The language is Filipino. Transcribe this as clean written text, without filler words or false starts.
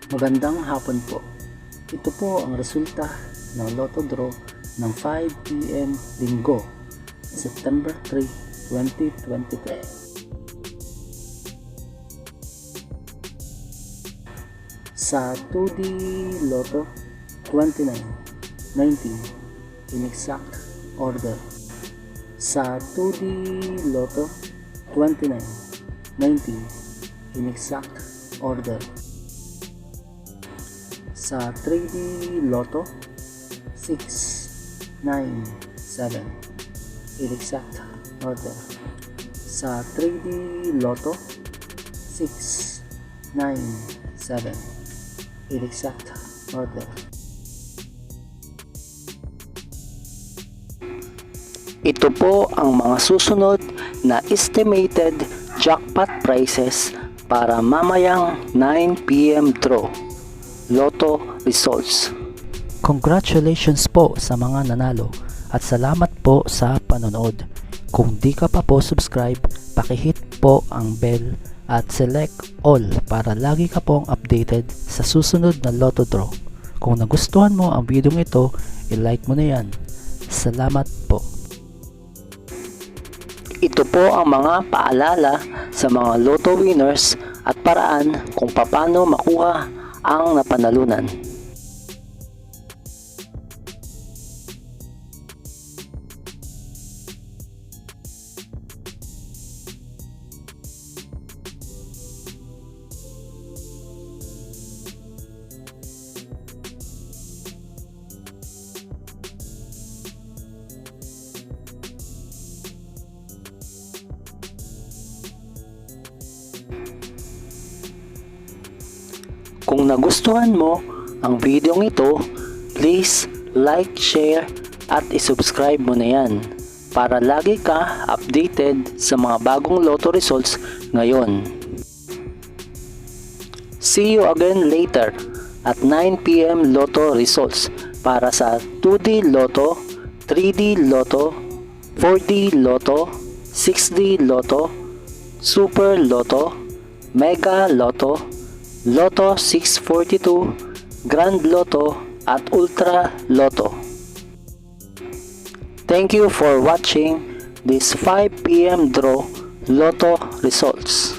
Magandang hapon po. Ito po ang resulta ng Lotto Draw ng 5 PM Linggo, September 3, 2023. Sa 2D Lotto 29, 19 in exact order. Sa 2D Lotto 29, 19 in exact order. Sa 3D Lotto 6, 9, 7 in exact order. Sa 3D Lotto 6, 9, 7 in exact order. Ito po ang mga susunod na estimated jackpot prices para mamayang 9 PM draw. Lotto results. Congratulations po sa mga nanalo at salamat po sa panonood. Kung di ka pa po subscribe, pakihit po ang bell at select all para lagi ka pong updated sa susunod na Lotto Draw. Kung nagustuhan mo ang video ito, i-like mo na yan. Salamat po. Ito po ang mga paalala sa mga Lotto winners at paraan kung paano makuha ang napanalunan. Kung nagustuhan mo ang video ito, please like, share at isubscribe mo na yan para lagi ka updated sa mga bagong Lotto results ngayon. See you again later at 9 PM Lotto results para sa 2D Lotto, 3D Lotto, 4D Lotto, 6D Lotto, Super Lotto, Mega Lotto, Lotto 642, Grand Lotto at Ultra Lotto. Thank you for watching this 5 PM draw Lotto results.